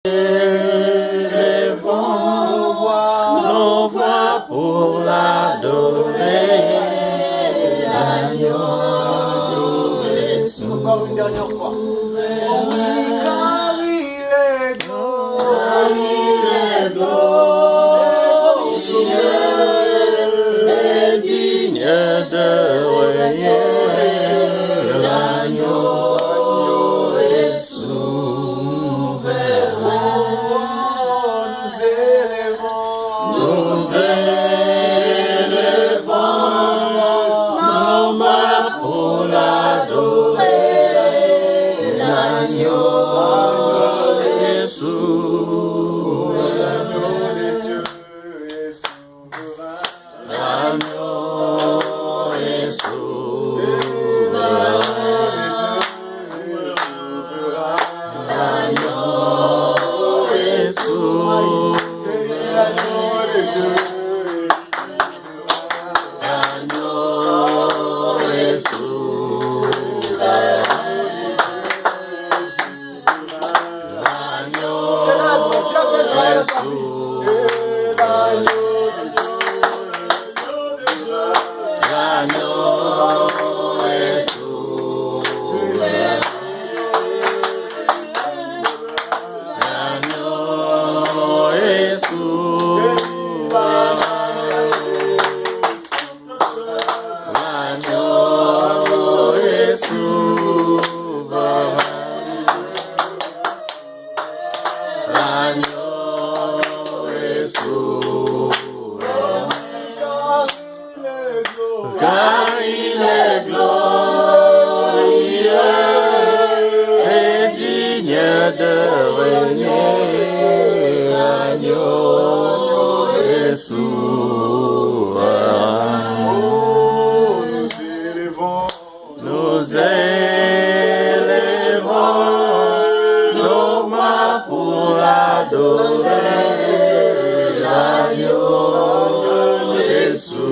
Élevons nos voix pour l'adorer, l'agneau Jésus. Encore une dernière fois. Oh oui, car il est glorieux et digne de régner, l'agneau est souverain. Nous élevons nos mains pour l'adorer, l'agneau est souverain. L'agneau est souverain. L'agneau est souverain. Car il est glorieux et digne de régner, l'agneau est souverain. Nous élevons nos mains pour l'adorer, l'agneau est souverain.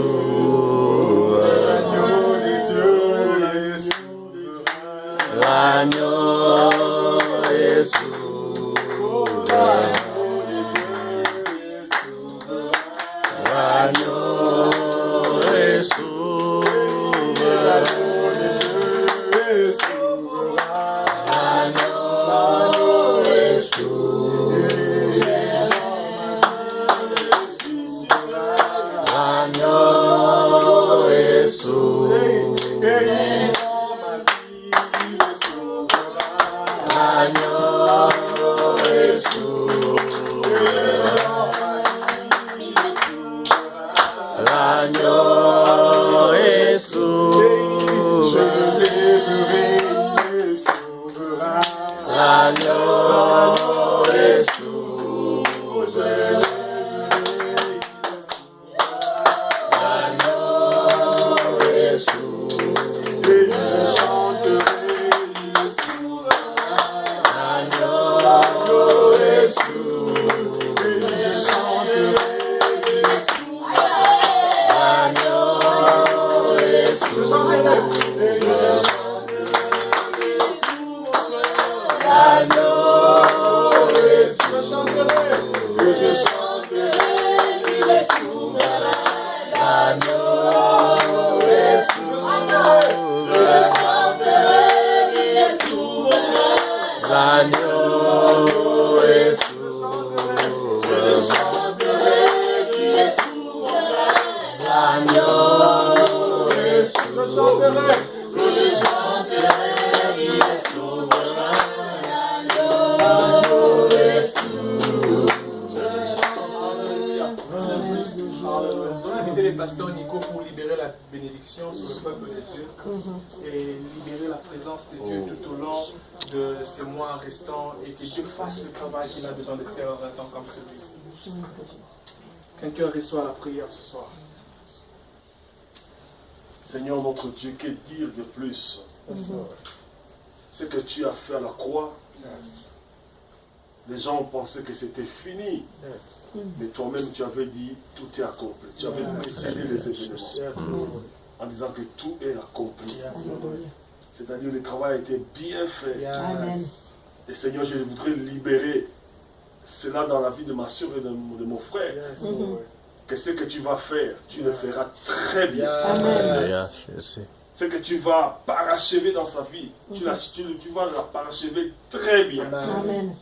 L'agneau est souverain. L'agneau est souverain. L'agneau est souverain. L'agneau est souverain. L'agneau est souverain. L'agneau est souverain. L'agneau est souverain. L'agneau est Pasteur Nico pour libérer la bénédiction sur le peuple de Dieu et libérer la présence de Dieu tout au long de ces mois restants et que Dieu fasse le travail qu'il a besoin de faire dans un temps comme celui-ci. Quelqu'un reçoit la prière ce soir. Seigneur notre Dieu, que dire de plus? Ce que tu as fait à la croix, les gens ont pensé que c'était fini. Mais toi-même, tu avais dit, tout est accompli. Tu avais précisé les événements en disant que tout est accompli. C'est-à-dire que le travail a été bien fait. Et Seigneur, je voudrais libérer cela dans la vie de ma soeur et de mon frère. Yes, Lord. Que ce que tu vas faire, tu le feras très bien. Alléluia, Jésus. Ce que tu vas parachever dans sa vie, tu vas la parachever très bien. Amen.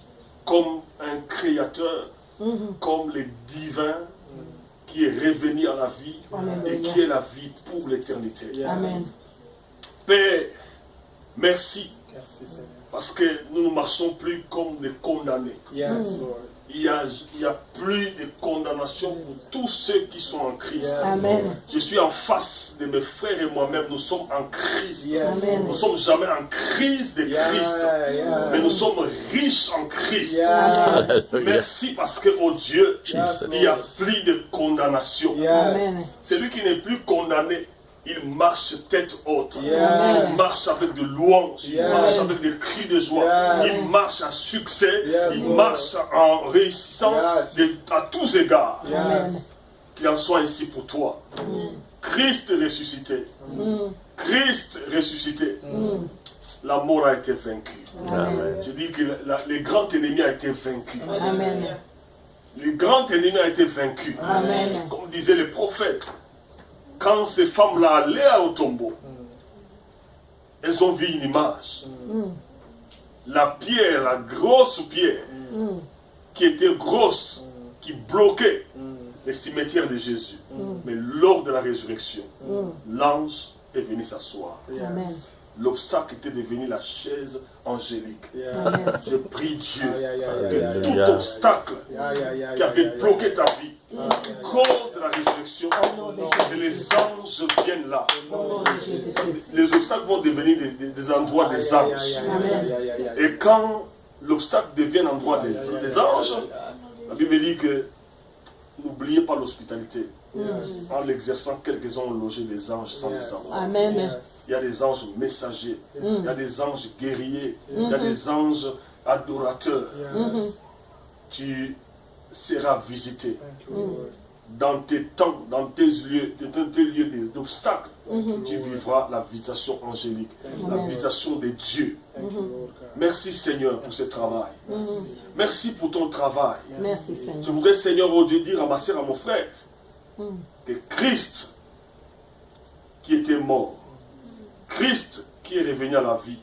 Comme un créateur, comme le divin qui est revenu à la vie et qui est la vie pour l'éternité. Amen. Père, merci Merci, Seigneur. parce que nous ne marchons plus comme des condamnés. Yes, Lord. Il y a plus de condamnation pour tous ceux qui sont en Christ. Amen. Je suis en face de mes frères et moi-même, nous sommes en Christ. Amen. Nous ne sommes jamais en crise de Christ, mais nous sommes riches en Christ. Alléluia. Merci parce que, oh Dieu, Jesus. il n'y a plus de condamnation. Amen. Celui qui n'est plus condamné, il marche tête haute. Amen. Il marche avec de louanges, il Yes. marche avec des cris de joie, Yes. il marche à succès, Yes, il Lord. marche en réussissant Yes. à tous égards. Amen. Qu'il en soit ainsi pour toi. Christ ressuscité, Christ ressuscité, la mort a été vaincue. Amen. Je dis que le grand ennemi a été vaincu. Amen. Le grand ennemi a été vaincu. Amen. Comme disaient les prophètes, quand ces femmes-là allaient au tombeau, elles ont vu une image. La pierre, la grosse pierre, qui était grosse, qui bloquait le cimetière de Jésus. Mais lors de la résurrection, l'ange est venu s'asseoir. Amen. L'obstacle était devenu la chaise angélique. Amen. Je prie Dieu Alléluia. que tout obstacle qui avait bloqué ta vie, contre la résurrection, que les anges viennent là. Au nom de Jésus-Christ. Les obstacles vont devenir des endroits des anges. Et quand l'obstacle devient un endroit des anges, la Bible dit que n'oubliez pas l'hospitalité. En l'exerçant, quelques-uns ont logé des anges sans le savoir. Amen. Il y a des anges messagers, il y a des anges guerriers, il y a des anges adorateurs. Tu seras visité dans tes temps, dans tes lieux d'obstacles. Tu vivras la visitation angélique, la visitation de Dieu. Merci Seigneur pour ce travail. Merci pour ton travail. Merci Je Seigneur. voudrais Seigneur, oh Dieu, dire à ma soeur, à mon frère, que Christ qui était mort, Christ qui est revenu à la vie,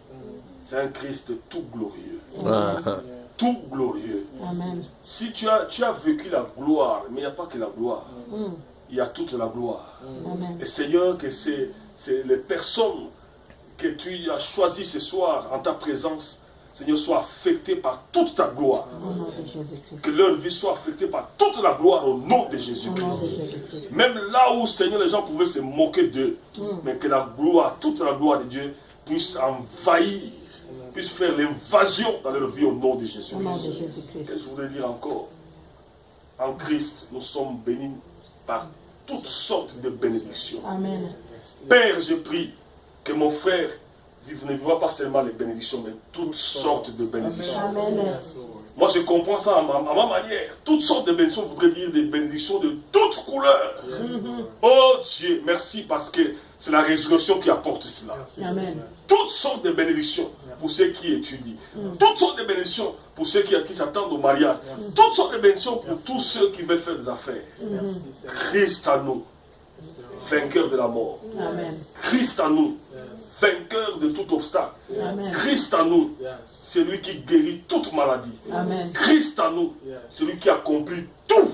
c'est un Christ tout glorieux. Ah, Tout glorieux. Amen. Si tu as vécu la gloire, mais il n'y a pas que la gloire, il y a toute la gloire. Amen. Et Seigneur, que c'est les personnes que tu as choisies ce soir en ta présence, Seigneur, soient affectées par toute ta gloire. Au nom de Jésus-Christ. Que leur vie soit affectée par toute la gloire au nom de Au nom Jésus-Christ. de Jésus-Christ. Même là où, Seigneur, les gens pouvaient se moquer d'eux, mais que la gloire, toute la gloire de Dieu puisse envahir, puisse faire l'invasion dans leur vie au nom de Au nom de Jésus-Christ. Jésus-Christ. Et je voudrais dire encore, en Christ, nous sommes bénis par toutes sortes de bénédictions. Amen. Père, je prie que mon frère ne vivra pas seulement les bénédictions, mais toutes sortes de bénédictions. Amen. Moi, je comprends ça à ma manière. Toutes sortes de bénédictions voudrait dire des bénédictions de toutes couleurs. Oh Dieu, merci parce que c'est la résurrection qui apporte cela. Amen. Toutes sortes de bénédictions pour ceux qui étudient. Toutes sortes de bénédictions pour ceux qui s'attendent au mariage. Toutes sortes de bénédictions pour tous ceux qui veulent faire des affaires. Christ à nous, vainqueur de la mort. Amen. Christ à nous, vainqueur de tout obstacle. Amen. Christ à nous, celui qui guérit toute maladie. Amen. Christ à nous, celui qui accomplit tout.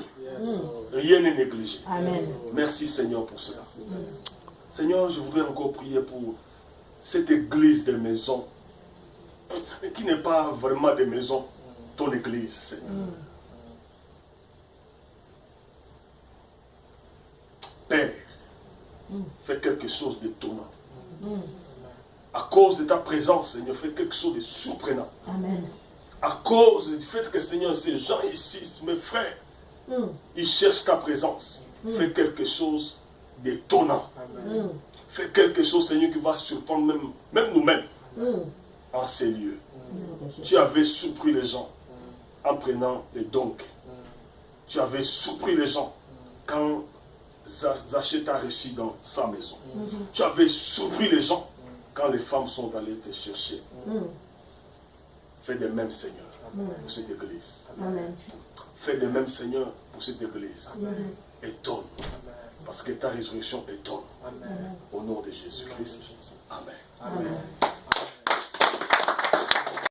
Rien n'est négligé. Amen. Merci Seigneur pour cela. Seigneur, je voudrais encore prier pour cette église de maisons, mais qui n'est pas vraiment des maisons, ton église, Seigneur. Père, fais quelque chose d'étonnant. À cause de ta présence, Seigneur, fais quelque chose de surprenant. Amen. À cause du fait que, Seigneur, ces gens ici, mes frères, ils cherchent ta présence. Fais quelque chose d'étonnant. Fais quelque chose, Seigneur, qui va surprendre même nous-mêmes en ces lieux. Tu avais surpris les gens en prenant les dons. Tu avais surpris les gens quand Zachée t'a reçu dans sa maison. Tu avais surpris les gens quand les femmes sont allées te chercher. Fais de même, Seigneur, pour cette église. Amen. Fais de même, Seigneur, pour cette église. Étonne. Parce que ta résurrection étonne. Au nom de Jésus-Christ. Amen. Amen.